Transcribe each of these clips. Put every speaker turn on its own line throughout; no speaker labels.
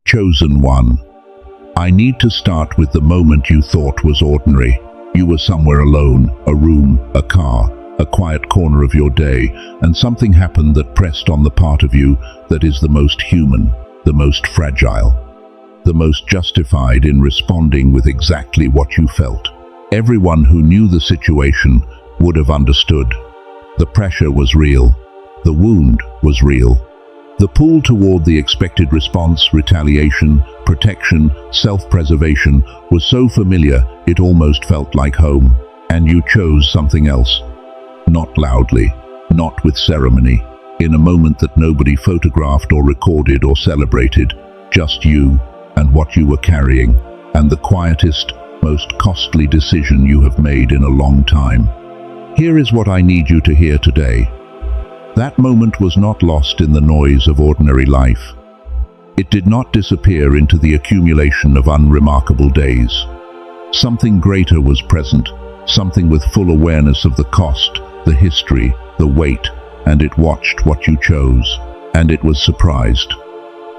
Chosen one. I need to start with the moment you thought was ordinary. You were somewhere alone, a room, a car, a quiet corner of your day, and something happened that pressed on the part of you that is the most human, the most fragile, the most justified in responding with exactly what you felt. Everyone who knew the situation would have understood. The pressure was real. The wound was real. The pull toward the expected response, retaliation, protection, self-preservation, was so familiar it almost felt like home. And you chose something else. Not loudly, not with ceremony, in a moment that nobody photographed or recorded or celebrated, just you and what you were carrying, and the quietest, most costly decision you have made in a long time. Here is what I need you to hear today. That moment was not lost in the noise of ordinary life. It did not disappear into the accumulation of unremarkable days. Something greater was present, something with full awareness of the cost, the history, the weight, and it watched what you chose, and it was surprised.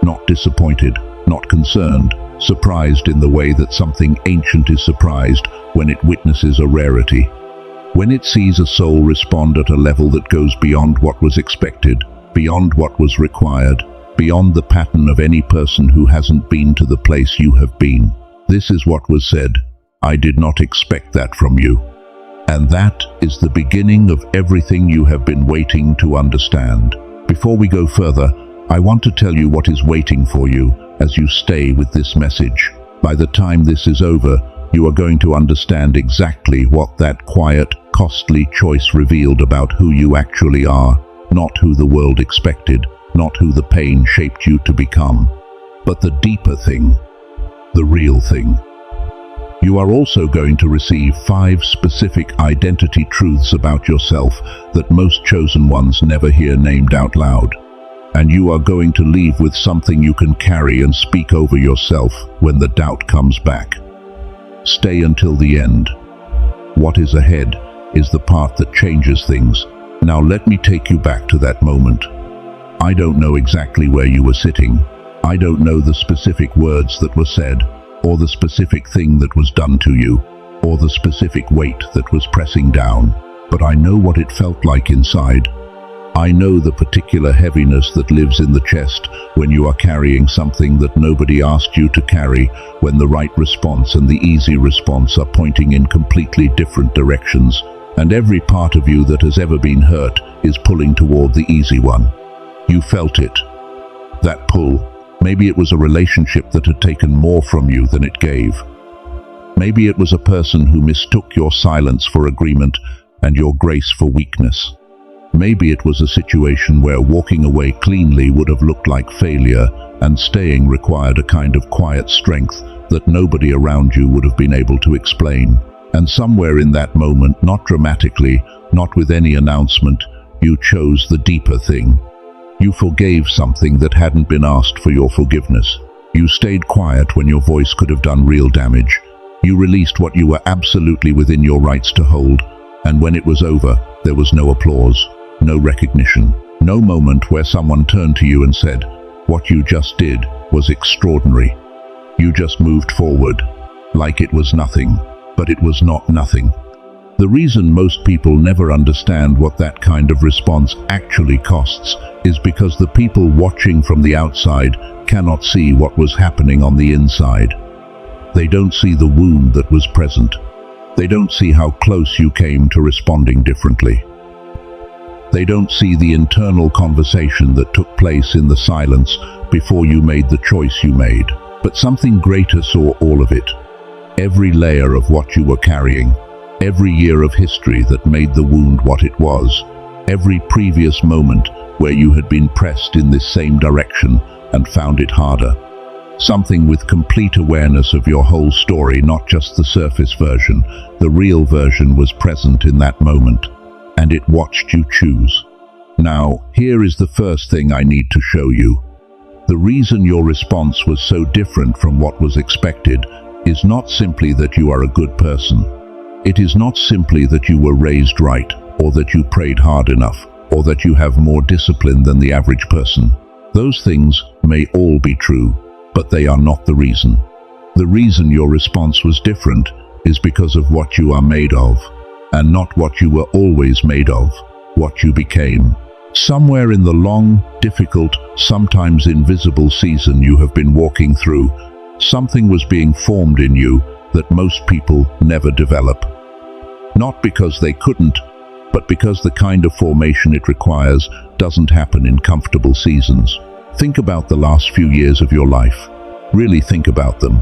Not disappointed, not concerned, surprised in the way that something ancient is surprised when it witnesses a rarity. When it sees a soul respond at a level that goes beyond what was expected, beyond what was required, beyond the pattern of any person who hasn't been to the place you have been. This is what was said: I did not expect that from you. And that is the beginning of everything you have been waiting to understand. Before we go further, I want to tell you what is waiting for you as you stay with this message. By the time this is over, you are going to understand exactly what that quiet, costly choice revealed about who you actually are, not who the world expected, not who the pain shaped you to become, but the deeper thing, the real thing. You are also going to receive 5 specific identity truths about yourself that most chosen ones never hear named out loud. And you are going to leave with something you can carry and speak over yourself when the doubt comes back. Stay until the end. What is ahead is the part that changes things. Now let me take you back to that moment. I don't know exactly where you were sitting. I don't know the specific words that were said, or the specific thing that was done to you, or the specific weight that was pressing down, but I know what it felt like inside. I know the particular heaviness that lives in the chest when you are carrying something that nobody asked you to carry, when the right response and the easy response are pointing in completely different directions, and every part of you that has ever been hurt is pulling toward the easy one. You felt it. That pull. Maybe it was a relationship that had taken more from you than it gave. Maybe it was a person who mistook your silence for agreement and your grace for weakness. Maybe it was a situation where walking away cleanly would have looked like failure, and staying required a kind of quiet strength that nobody around you would have been able to explain. And somewhere in that moment, not dramatically, not with any announcement, you chose the deeper thing. You forgave something that hadn't been asked for your forgiveness. You stayed quiet when your voice could have done real damage. You released what you were absolutely within your rights to hold, and when it was over, there was no applause. No recognition, no moment where someone turned to you and said, "What you just did was extraordinary." You just moved forward, like it was nothing, but it was not nothing. The reason most people never understand what that kind of response actually costs is because the people watching from the outside cannot see what was happening on the inside. They don't see the wound that was present. They don't see how close you came to responding differently. They don't see the internal conversation that took place in the silence before you made the choice you made. But something greater saw all of it. Every layer of what you were carrying, every year of history that made the wound what it was, every previous moment where you had been pressed in this same direction and found it harder. Something with complete awareness of your whole story, not just the surface version. The real version was present in that moment, and it watched you choose. Now, here is the first thing I need to show you. The reason your response was so different from what was expected is not simply that you are a good person. It is not simply that you were raised right, or that you prayed hard enough, or that you have more discipline than the average person. Those things may all be true, but they are not the reason. The reason your response was different is because of what you are made of, and not what you were always made of, what you became. Somewhere in the long, difficult, sometimes invisible season you have been walking through, something was being formed in you that most people never develop. Not because they couldn't, but because the kind of formation it requires doesn't happen in comfortable seasons. Think about the last few years of your life. Really think about them.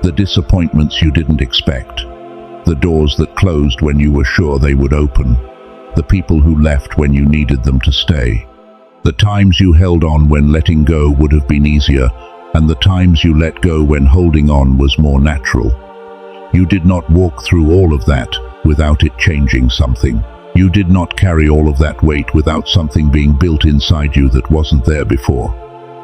The disappointments you didn't expect. The doors that closed when you were sure they would open. The people who left when you needed them to stay. The times you held on when letting go would have been easier, and the times you let go when holding on was more natural. You did not walk through all of that without it changing something. You did not carry all of that weight without something being built inside you that wasn't there before.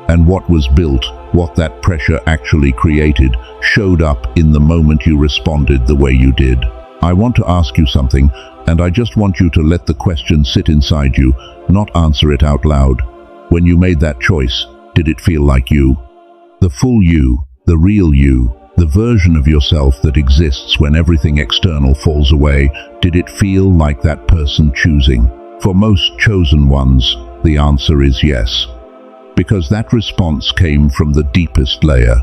And what was built, what that pressure actually created, showed up in the moment you responded the way you did. I want to ask you something, and I just want you to let the question sit inside you, not answer it out loud. When you made that choice, did it feel like you? The full you, the real you, the version of yourself that exists when everything external falls away, did it feel like that person choosing? For most chosen ones, the answer is yes. Because that response came from the deepest layer,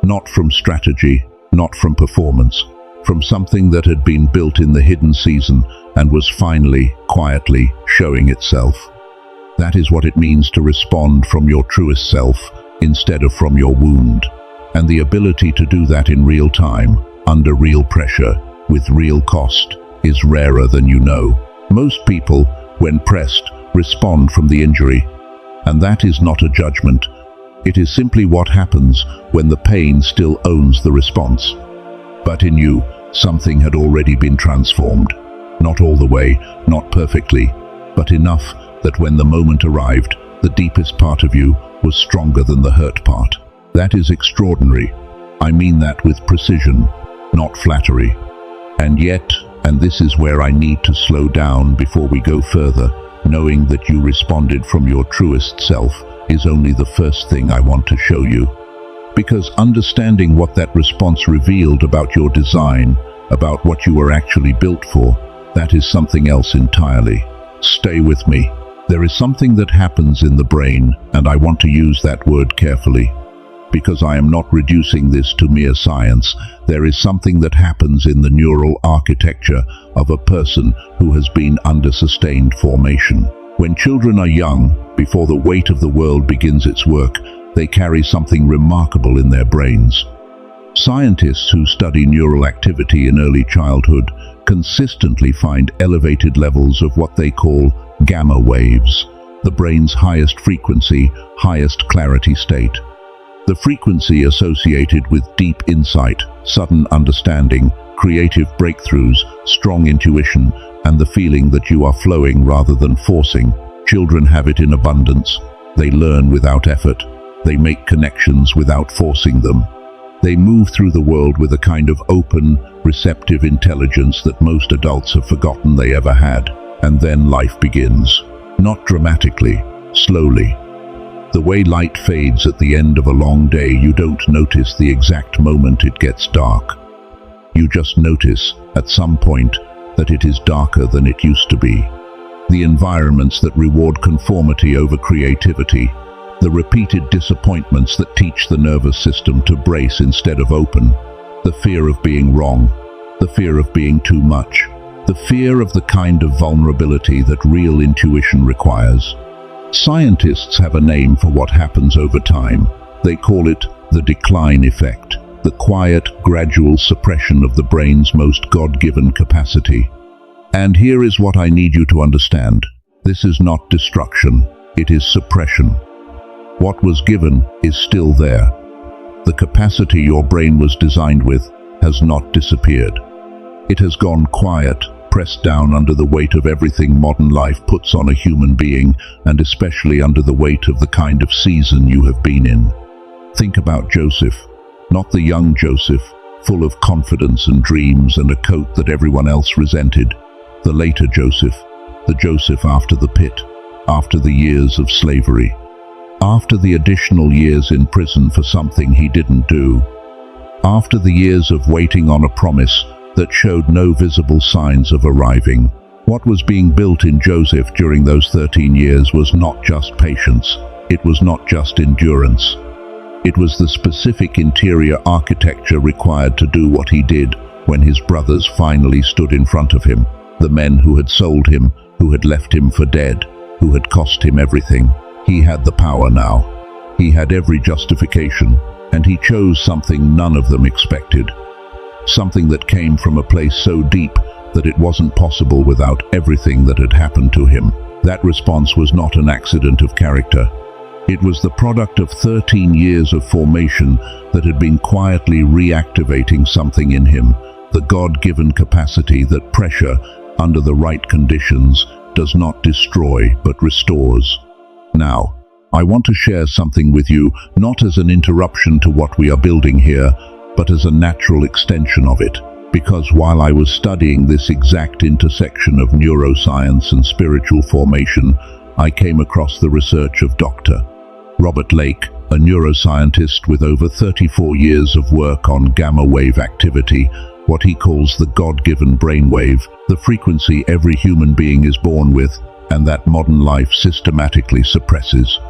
not from strategy, not from performance, from something that had been built in the hidden season and was finally, quietly showing itself. That is what it means to respond from your truest self instead of from your wound. And the ability to do that in real time, under real pressure, with real cost, is rarer than you know. Most people, when pressed, respond from the injury. And that is not a judgment. It is simply what happens when the pain still owns the response. But in you, something had already been transformed. Not all the way, not perfectly, but enough that when the moment arrived, the deepest part of you was stronger than the hurt part. That is extraordinary. I mean that with precision, not flattery. And yet, and this is where I need to slow down before we go further, knowing that you responded from your truest self is only the first thing I want to show you. Because understanding what that response revealed about your design, about what you were actually built for, that is something else entirely. Stay with me. There is something that happens in the brain, and I want to use that word carefully. Because I am not reducing this to mere science, there is something that happens in the neural architecture of a person who has been under sustained formation. When children are young, before the weight of the world begins its work, they carry something remarkable in their brains. Scientists who study neural activity in early childhood consistently find elevated levels of what they call gamma waves, the brain's highest frequency, highest clarity state. The frequency associated with deep insight, sudden understanding, creative breakthroughs, strong intuition, and the feeling that you are flowing rather than forcing. Children have it in abundance. They learn without effort. They make connections without forcing them. They move through the world with a kind of open, receptive intelligence that most adults have forgotten they ever had. And then life begins. Not dramatically, slowly. The way light fades at the end of a long day, you don't notice the exact moment it gets dark. You just notice, at some point, that it is darker than it used to be. The environments that reward conformity over creativity, the repeated disappointments that teach the nervous system to brace instead of open, the fear of being wrong, the fear of being too much, the fear of the kind of vulnerability that real intuition requires. Scientists have a name for what happens over time. They call it the decline effect, the quiet, gradual suppression of the brain's most God-given capacity. And here is what I need you to understand. This is not destruction, it is suppression. What was given is still there. The capacity your brain was designed with has not disappeared. It has gone quiet, pressed down under the weight of everything modern life puts on a human being, and especially under the weight of the kind of season you have been in. Think about Joseph, not the young Joseph, full of confidence and dreams and a coat that everyone else resented. The later Joseph, the Joseph after the pit, after the years of slavery. After the additional years in prison for something he didn't do, after the years of waiting on a promise that showed no visible signs of arriving, what was being built in Joseph during those 13 years was not just patience, it was not just endurance. It was the specific interior architecture required to do what he did when his brothers finally stood in front of him. The men who had sold him, who had left him for dead, who had cost him everything. He had the power now. He had every justification, and he chose something none of them expected. Something that came from a place so deep that it wasn't possible without everything that had happened to him. That response was not an accident of character. It was the product of 13 years of formation that had been quietly reactivating something in him, the God-given capacity that pressure, under the right conditions, does not destroy but restores. Now, I want to share something with you, not as an interruption to what we are building here, but as a natural extension of it. Because while I was studying this exact intersection of neuroscience and spiritual formation, I came across the research of Dr. Robert Lake, a neuroscientist with over 34 years of work on gamma wave activity, what he calls the God-given brainwave, the frequency every human being is born with, and that modern life systematically suppresses.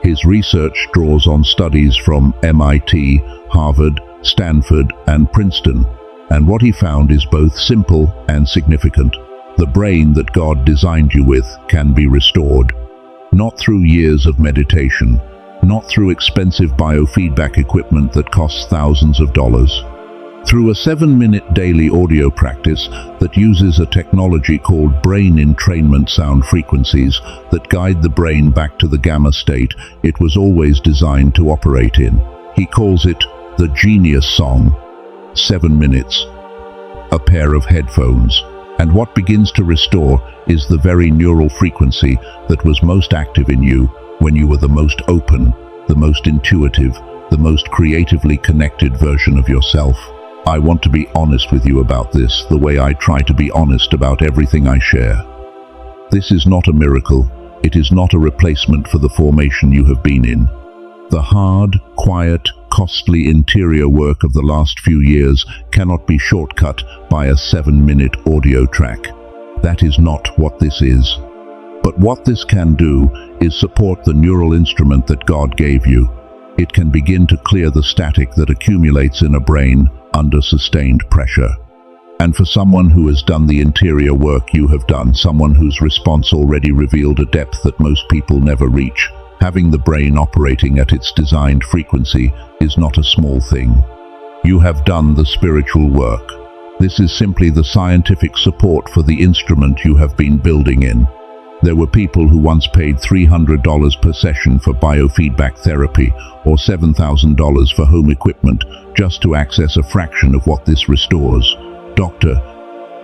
His research draws on studies from MIT, Harvard, Stanford, and Princeton, and what he found is both simple and significant. The brain that God designed you with can be restored. Not through years of meditation, not through expensive biofeedback equipment that costs thousands of dollars. Through a 7-minute daily audio practice that uses a technology called brain entrainment sound frequencies that guide the brain back to the gamma state it was always designed to operate in. He calls it the genius song. 7 minutes. A pair of headphones. And what begins to restore is the very neural frequency that was most active in you when you were the most open, the most intuitive, the most creatively connected version of yourself. I want to be honest with you about this, the way I try to be honest about everything I share. This is not a miracle. It is not a replacement for the formation you have been in. The hard, quiet, costly interior work of the last few years cannot be shortcut by a 7-minute audio track. That is not what this is. But what this can do is support the neural instrument that God gave you. It can begin to clear the static that accumulates in a brain under sustained pressure. And for someone who has done the interior work you have done, someone whose response already revealed a depth that most people never reach, having the brain operating at its designed frequency is not a small thing. You have done the spiritual work. This is simply the scientific support for the instrument you have been building in. There were people who once paid $300 per session for biofeedback therapy or $7,000 for home equipment just to access a fraction of what this restores. Dr.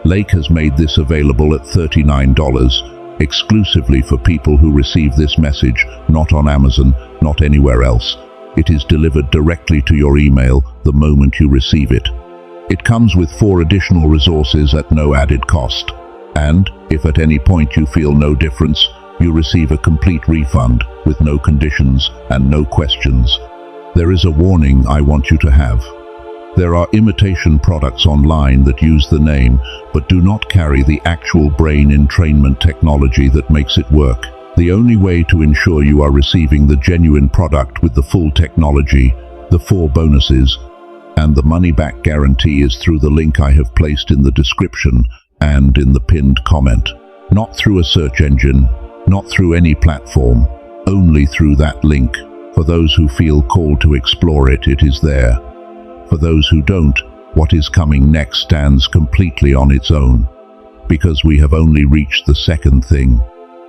Lake has made this available at $39, exclusively for people who receive this message, not on Amazon, not anywhere else. It is delivered directly to your email the moment you receive it. It comes with 4 additional resources at no added cost. And, if at any point you feel no difference, you receive a complete refund with no conditions and no questions. There is a warning I want you to have. There are imitation products online that use the name but do not carry the actual brain entrainment technology that makes it work. The only way to ensure you are receiving the genuine product with the full technology, the 4 bonuses, and the money-back guarantee is through the link I have placed in the description and in the pinned comment. Not through a search engine, not through any platform, only through that link. For those who feel called to explore it, it is there. For those who don't, what is coming next stands completely on its own. Because we have only reached the second thing.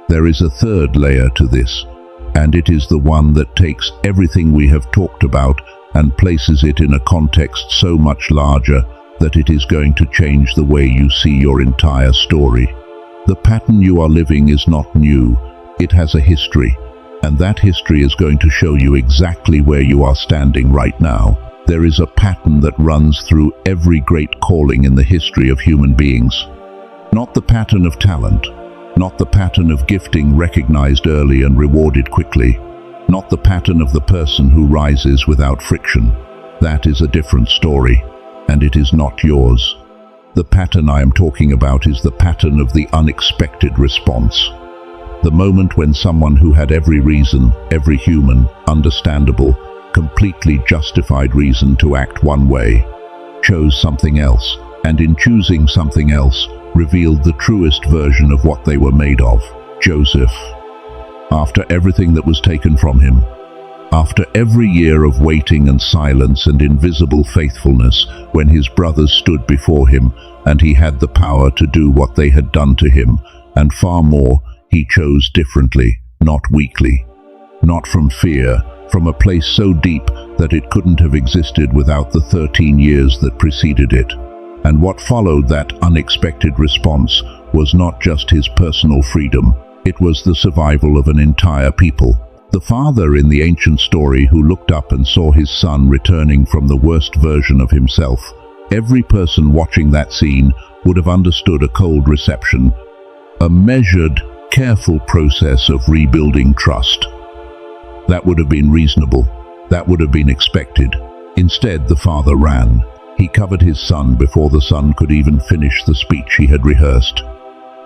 There is a third layer to this, and it is the one that takes everything we have talked about and places it in a context so much larger that it is going to change the way you see your entire story. The pattern you are living is not new. It has a history, and that history is going to show you exactly where you are standing right now. There is a pattern that runs through every great calling in the history of human beings. Not the pattern of talent, not the pattern of gifting recognized early and rewarded quickly, not the pattern of the person who rises without friction. That is a different story, and it is not yours. The pattern I am talking about is the pattern of the unexpected response. The moment when someone who had every reason, every human, understandable, completely justified reason to act one way, chose something else, and in choosing something else, revealed the truest version of what they were made of. Joseph. After everything that was taken from him, after every year of waiting and silence and invisible faithfulness, when his brothers stood before him, and he had the power to do what they had done to him, and far more, he chose differently, not weakly, not from fear, from a place so deep that it couldn't have existed without the 13 years that preceded it. And what followed that unexpected response was not just his personal freedom, it was the survival of an entire people. The father in the ancient story who looked up and saw his son returning from the worst version of himself. Every person watching that scene would have understood a cold reception, a measured, careful process of rebuilding trust. That would have been reasonable. That would have been expected. Instead, the father ran. He covered his son before the son could even finish the speech he had rehearsed.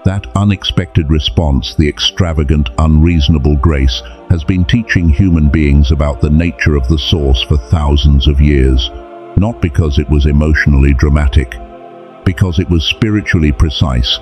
That unexpected response, the extravagant, unreasonable grace, has been teaching human beings about the nature of the source for thousands of years. Not because it was emotionally dramatic, because it was spiritually precise.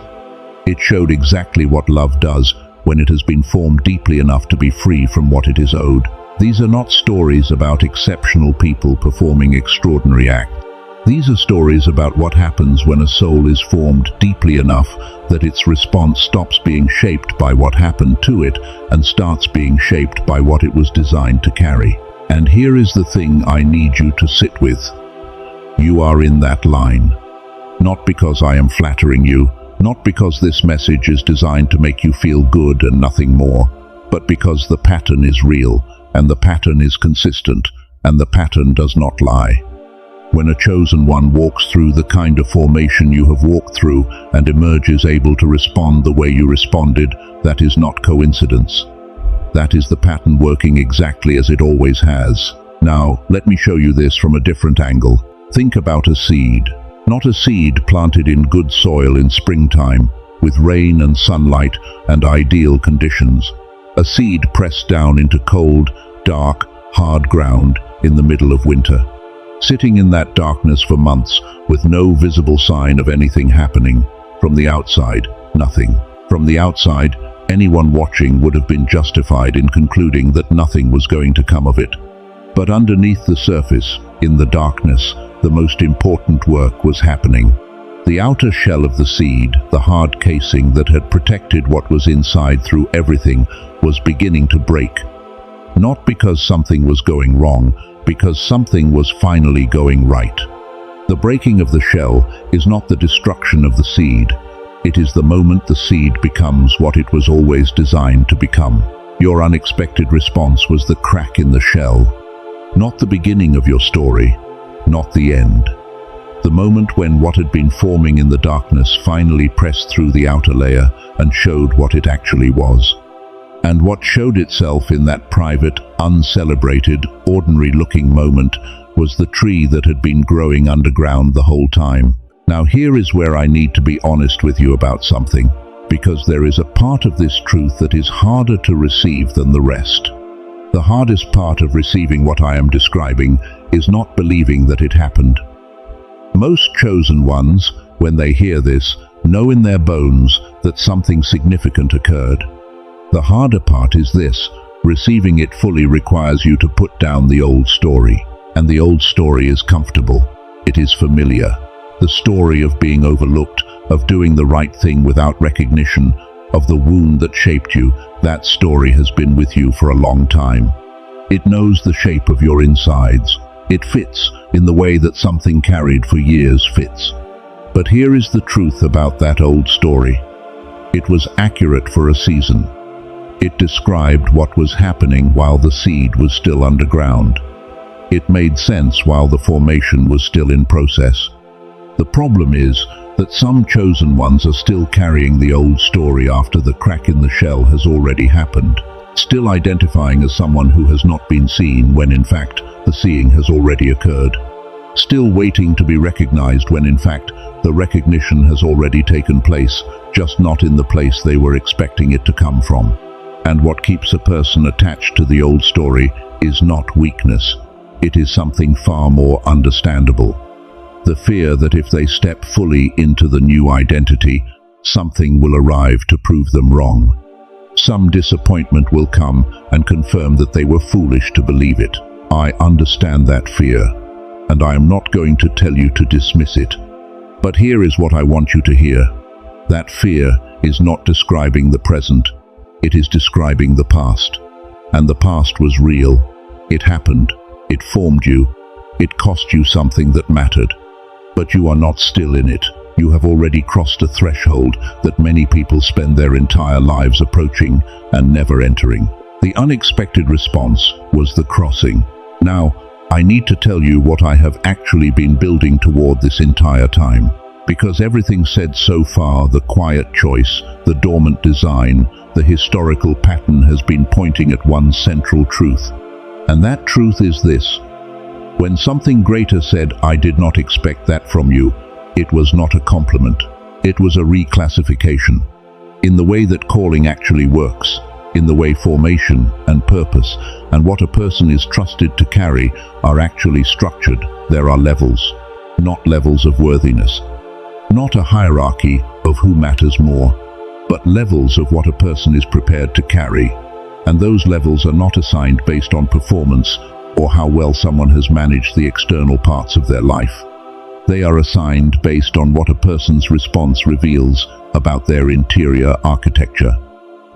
It showed exactly what love does when it has been formed deeply enough to be free from what it is owed. These are not stories about exceptional people performing extraordinary acts. These are stories about what happens when a soul is formed deeply enough that its response stops being shaped by what happened to it and starts being shaped by what it was designed to carry. And here is the thing I need you to sit with. You are in that line. Not because I am flattering you, not because this message is designed to make you feel good and nothing more, but because the pattern is real, and the pattern is consistent, and the pattern does not lie. When a chosen one walks through the kind of formation you have walked through and emerges able to respond the way you responded, that is not coincidence. That is the pattern working exactly as it always has. Now, let me show you this from a different angle. Think about a seed. Not a seed planted in good soil in springtime, with rain and sunlight and ideal conditions. A seed pressed down into cold, dark, hard ground in the middle of winter. Sitting in that darkness for months with no visible sign of anything happening. From the outside, nothing. From the outside, anyone watching would have been justified in concluding that nothing was going to come of it. But underneath the surface, in the darkness, the most important work was happening. The outer shell of the seed, the hard casing that had protected what was inside through everything, was beginning to break. Not because something was going wrong, because something was finally going right. The breaking of the shell is not the destruction of the seed. It is the moment the seed becomes what it was always designed to become. Your unexpected response was the crack in the shell. Not the beginning of your story, not the end. The moment when what had been forming in the darkness finally pressed through the outer layer and showed what it actually was. And what showed itself in that private, uncelebrated, ordinary-looking moment was the tree that had been growing underground the whole time. Now here is where I need to be honest with you about something, because there is a part of this truth that is harder to receive than the rest. The hardest part of receiving what I am describing is not believing that it happened. Most chosen ones, when they hear this, know in their bones that something significant occurred. The harder part is this: receiving it fully requires you to put down the old story. And the old story is comfortable. It is familiar. The story of being overlooked, of doing the right thing without recognition, of the wound that shaped you, that story has been with you for a long time. It knows the shape of your insides. It fits in the way that something carried for years fits. But here is the truth about that old story. It was accurate for a season. It described what was happening while the seed was still underground. It made sense while the formation was still in process. The problem is that some chosen ones are still carrying the old story after the crack in the shell has already happened. still identifying as someone who has not been seen when in fact the seeing has already occurred, still waiting to be recognized when in fact the recognition has already taken place, just not in the place they were expecting it to come from. And what keeps a person attached to the old story is not weakness. It is something far more understandable. The fear that if they step fully into the new identity, something will arrive to prove them wrong. Some disappointment will come and confirm that they were foolish to believe it. I understand that fear, and I am not going to tell you to dismiss it. But here is what I want you to hear. That fear is not describing the present. It is describing the past. And the past was real. It happened. It formed you. It cost you something that mattered. But you are not still in it. You have already crossed a threshold that many people spend their entire lives approaching and never entering. The unexpected response was the crossing. Now, I need to tell you what I have actually been building toward this entire time. Because everything said so far, the quiet choice, the dormant design, the historical pattern has been pointing at one central truth. And that truth is this. When something greater said, "I did not expect that from you," it was not a compliment. It was a reclassification. In the way that calling actually works, in the way formation and purpose and what a person is trusted to carry are actually structured, there are levels, not levels of worthiness. Not a hierarchy of who matters more, but levels of what a person is prepared to carry. And those levels are not assigned based on performance or how well someone has managed the external parts of their life. They are assigned based on what a person's response reveals about their interior architecture.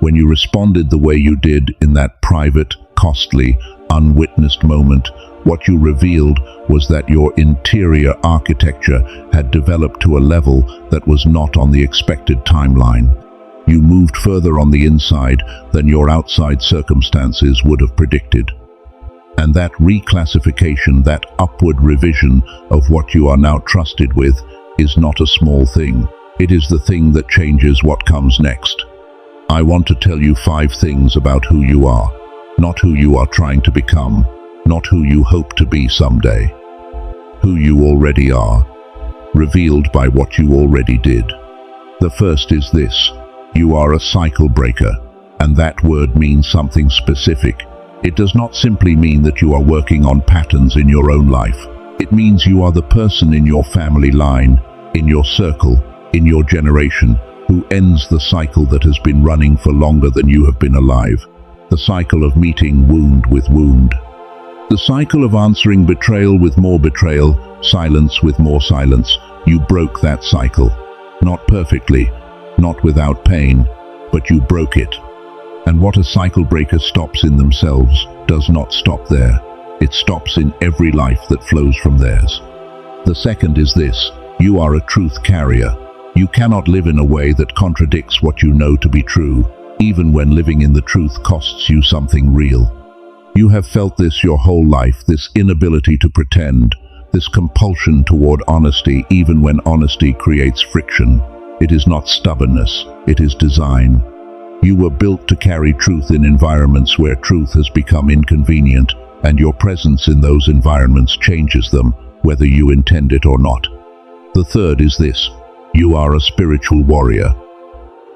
When you responded the way you did in that private, costly, unwitnessed moment, what you revealed was that your interior architecture had developed to a level that was not on the expected timeline. You moved further on the inside than your outside circumstances would have predicted. And that reclassification, that upward revision of what you are now trusted with, is not a small thing. It is the thing that changes what comes next. I want to tell you 5 things about who you are, not who you are trying to become, not who you hope to be someday. Who you already are, revealed by what you already did. The first is this: you are a cycle breaker, and that word means something specific. It does not simply mean that you are working on patterns in your own life. It means you are the person in your family line, in your circle, in your generation, who ends the cycle that has been running for longer than you have been alive. The cycle of meeting wound with wound. The cycle of answering betrayal with more betrayal, silence with more silence. You broke that cycle. Not perfectly, not without pain, but you broke it. And what a cycle breaker stops in themselves does not stop there. It stops in every life that flows from theirs. The second is this: you are a truth carrier. You cannot live in a way that contradicts what you know to be true, even when living in the truth costs you something real. You have felt this your whole life, this inability to pretend, this compulsion toward honesty even when honesty creates friction. It is not stubbornness, it is design. You were built to carry truth in environments where truth has become inconvenient, and your presence in those environments changes them, whether you intend it or not. The third is this: you are a spiritual warrior.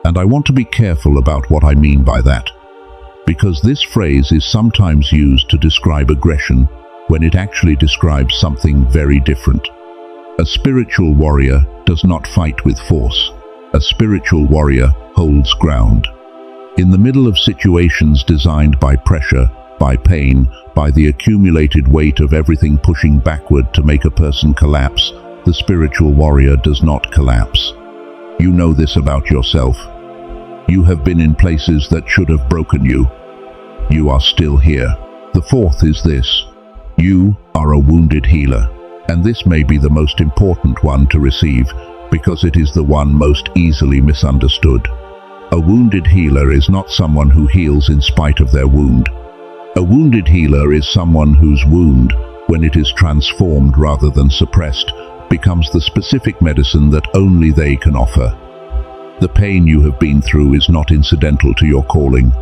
And I want to be careful about what I mean by that, because this phrase is sometimes used to describe aggression when it actually describes something very different. A spiritual warrior does not fight with force. A spiritual warrior holds ground. In the middle of situations designed by pressure, by pain, by the accumulated weight of everything pushing backward to make a person collapse, the spiritual warrior does not collapse. You know this about yourself. You have been in places that should have broken you. You are still here. The fourth is this: you are a wounded healer. And this may be the most important one to receive, because it is the one most easily misunderstood. A wounded healer is not someone who heals in spite of their wound. A wounded healer is someone whose wound, when it is transformed rather than suppressed, becomes the specific medicine that only they can offer. The pain you have been through is not incidental to your calling.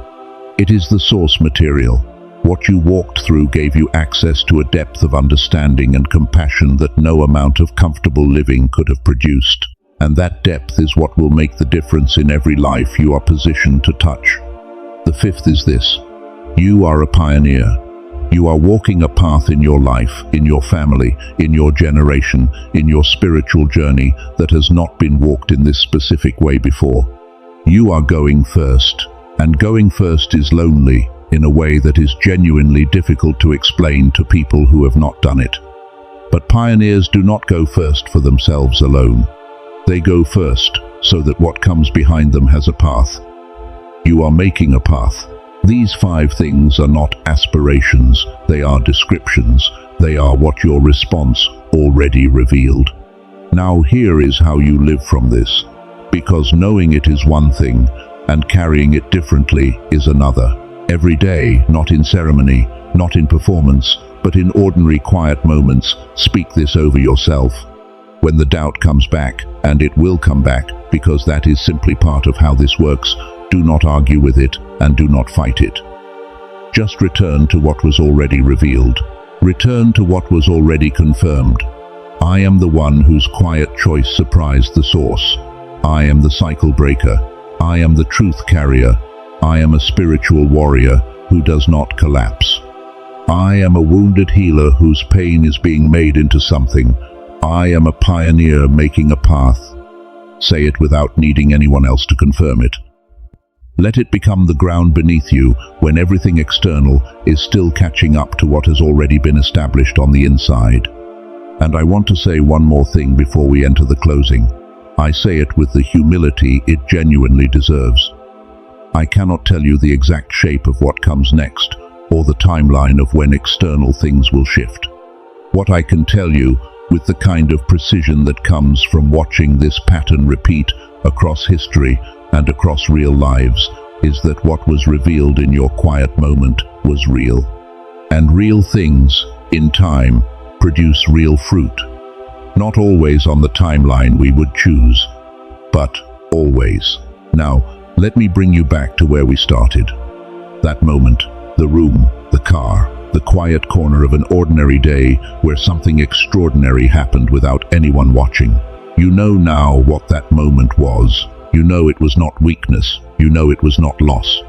It is the source material. What you walked through gave you access to a depth of understanding and compassion that no amount of comfortable living could have produced. And that depth is what will make the difference in every life you are positioned to touch. The fifth is this: you are a pioneer. You are walking a path in your life, in your family, in your generation, in your spiritual journey that has not been walked in this specific way before. You are going first, and going first is lonely in a way that is genuinely difficult to explain to people who have not done it. But pioneers do not go first for themselves alone. They go first so that what comes behind them has a path. You are making a path. These 5 things are not aspirations, they are descriptions. They are what your response already revealed. Now here is how you live from this, because knowing it is one thing and carrying it differently is another. Every day, not in ceremony, not in performance, but in ordinary quiet moments, speak this over yourself. When the doubt comes back, and it will come back, because that is simply part of how this works, do not argue with it and do not fight it. Just return to what was already revealed. Return to what was already confirmed. I am the one whose quiet choice surprised the source. I am the cycle breaker. I am the truth carrier. I am a spiritual warrior who does not collapse. I am a wounded healer whose pain is being made into something. I am a pioneer making a path. Say it without needing anyone else to confirm it. Let it become the ground beneath you when everything external is still catching up to what has already been established on the inside. And I want to say one more thing before we enter the closing. I say it with the humility it genuinely deserves. I cannot tell you the exact shape of what comes next, or the timeline of when external things will shift. What I can tell you, with the kind of precision that comes from watching this pattern repeat across history and across real lives, is that what was revealed in your quiet moment was real. And real things, in time, produce real fruit. Not always on the timeline we would choose, but always. Now, let me bring you back to where we started. That moment, the room, the car, the quiet corner of an ordinary day where something extraordinary happened without anyone watching. You know now what that moment was. You know it was not weakness. You know it was not loss.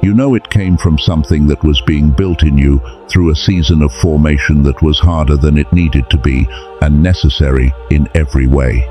You know it came from something that was being built in you through a season of formation that was harder than it needed to be and necessary in every way.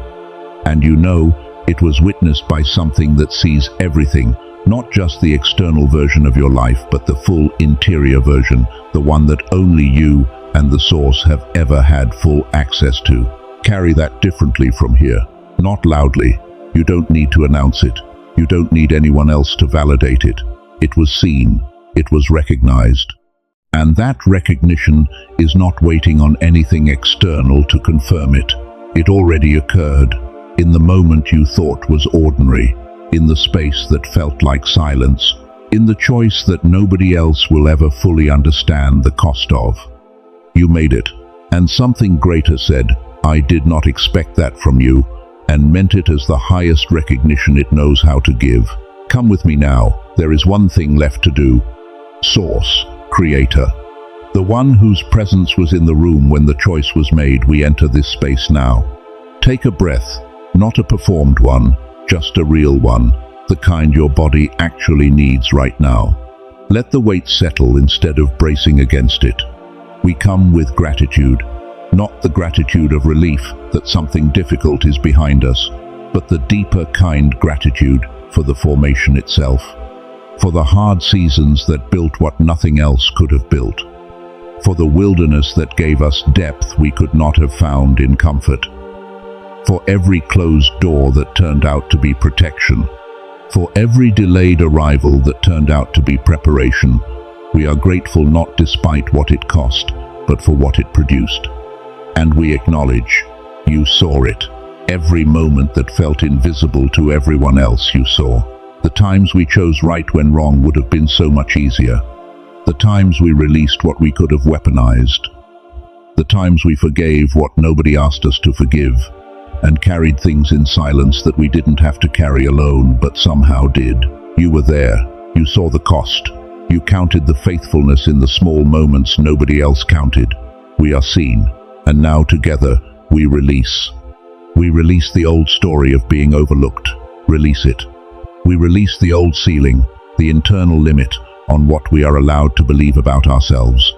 And you know it was witnessed by something that sees everything, not just the external version of your life, but the full interior version, the one that only you and the source have ever had full access to. Carry that differently from here, not loudly. You don't need to announce it. You don't need anyone else to validate it. It was seen. It was recognized. And that recognition is not waiting on anything external to confirm it. It already occurred, in the moment you thought was ordinary, in the space that felt like silence, in the choice that nobody else will ever fully understand the cost of. You made it, and something greater said, "I did not expect that from you," and meant it as the highest recognition it knows how to give. Come with me now. There is one thing left to do. Source, Creator. The one whose presence was in the room when the choice was made. We enter this space now. Take a breath, not a performed one, just a real one, the kind your body actually needs right now. Let the weight settle instead of bracing against it. We come with gratitude, not the gratitude of relief that something difficult is behind us, but the deeper kind gratitude for the formation itself, for the hard seasons that built what nothing else could have built, for the wilderness that gave us depth we could not have found in comfort, for every closed door that turned out to be protection, for every delayed arrival that turned out to be preparation. We are grateful not despite what it cost, but for what it produced. And we acknowledge, you saw it. Every moment that felt invisible to everyone else you saw. The times we chose right when wrong would have been so much easier. The times we released what we could have weaponized. The times we forgave what nobody asked us to forgive, and carried things in silence that we didn't have to carry alone, but somehow did. You were there. You saw the cost. You counted the faithfulness in the small moments nobody else counted. We are seen, and now together we release. We release the old story of being overlooked. Release it. We release the old ceiling, the internal limit on what we are allowed to believe about ourselves.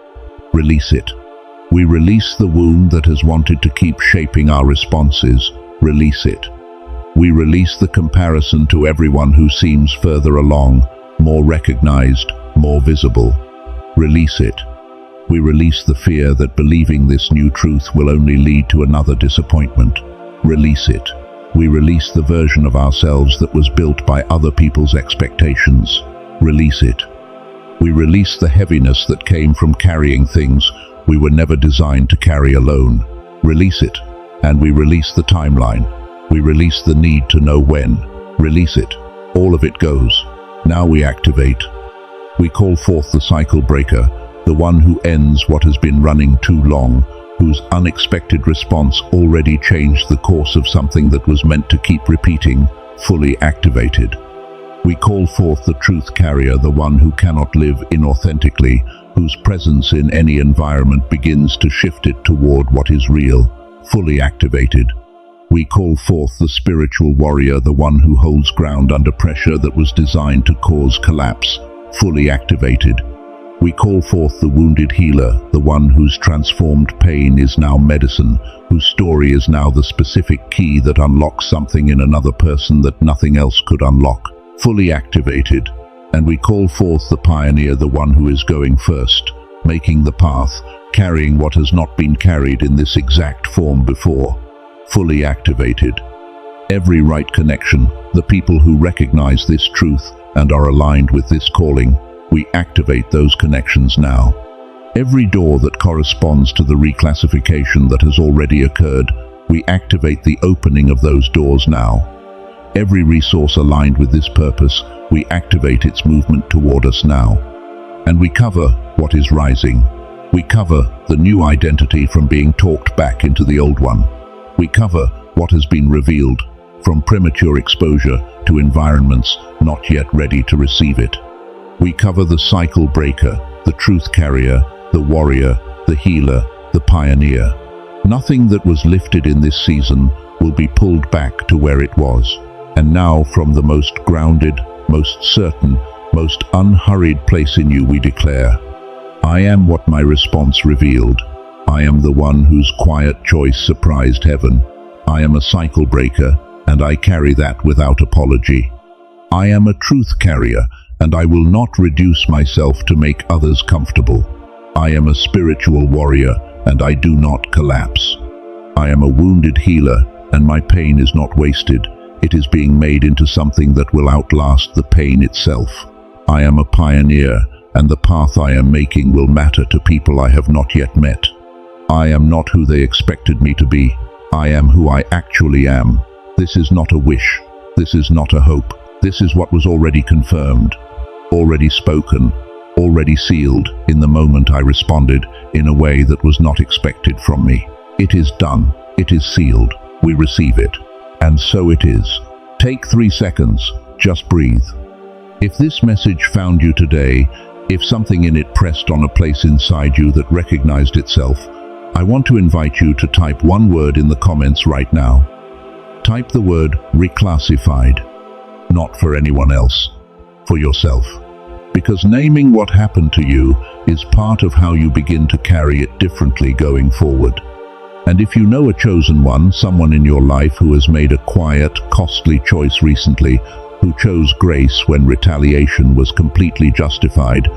Release it. We release the wound that has wanted to keep shaping our responses. Release it. We release the comparison to everyone who seems further along, more recognized, more visible. Release it. We release the fear that believing this new truth will only lead to another disappointment. Release it. We release the version of ourselves that was built by other people's expectations. Release it. We release the heaviness that came from carrying things we were never designed to carry alone. Release it. And we release the timeline. We release the need to know when. Release it. All of it goes. Now we activate. We call forth the cycle breaker, the one who ends what has been running too long, whose unexpected response already changed the course of something that was meant to keep repeating, fully activated. We call forth the truth carrier, the one who cannot live inauthentically, whose presence in any environment begins to shift it toward what is real, fully activated. We call forth the spiritual warrior, the one who holds ground under pressure that was designed to cause collapse, fully activated. We call forth the wounded healer, the one whose transformed pain is now medicine, whose story is now the specific key that unlocks something in another person that nothing else could unlock, fully activated. And we call forth the pioneer, the one who is going first, making the path, carrying what has not been carried in this exact form before, fully activated. Every right connection, the people who recognize this truth and are aligned with this calling, we activate those connections now. Every door that corresponds to the reclassification that has already occurred, we activate the opening of those doors now. Every resource aligned with this purpose, we activate its movement toward us now. And we cover what is rising. We cover the new identity from being talked back into the old one. We cover what has been revealed, from premature exposure to environments not yet ready to receive it. We cover the cycle breaker, the truth carrier, the warrior, the healer, the pioneer. Nothing that was lifted in this season will be pulled back to where it was. And now, from the most grounded, most certain, most unhurried place in you, we declare, I am what my response revealed. I am the one whose quiet choice surprised heaven. I am a cycle breaker, and I carry that without apology. I am a truth carrier, and I will not reduce myself to make others comfortable. I am a spiritual warrior, and I do not collapse. I am a wounded healer, and my pain is not wasted. It is being made into something that will outlast the pain itself. I am a pioneer, and the path I am making will matter to people I have not yet met. I am not who they expected me to be. I am who I actually am. This is not a wish. This is not a hope. This is what was already confirmed, already spoken, already sealed in the moment I responded in a way that was not expected from me. It is done. It is sealed. We receive it. And so it is. Take 3 seconds. Just breathe. If this message found you today, if something in it pressed on a place inside you that recognized itself, I want to invite you to type one word in the comments right now. Type the word reclassified. Not for anyone else, for yourself. Because naming what happened to you is part of how you begin to carry it differently going forward. And if you know a chosen one, someone in your life who has made a quiet, costly choice recently, who chose grace when retaliation was completely justified,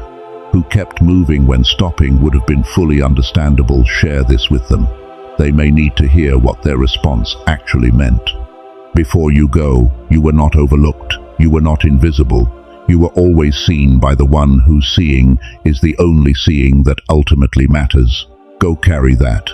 who kept moving when stopping would have been fully understandable, share this with them. They may need to hear what their response actually meant. Before you go, you were not overlooked. You were not invisible. You were always seen by the one whose seeing is the only seeing that ultimately matters. Go carry that.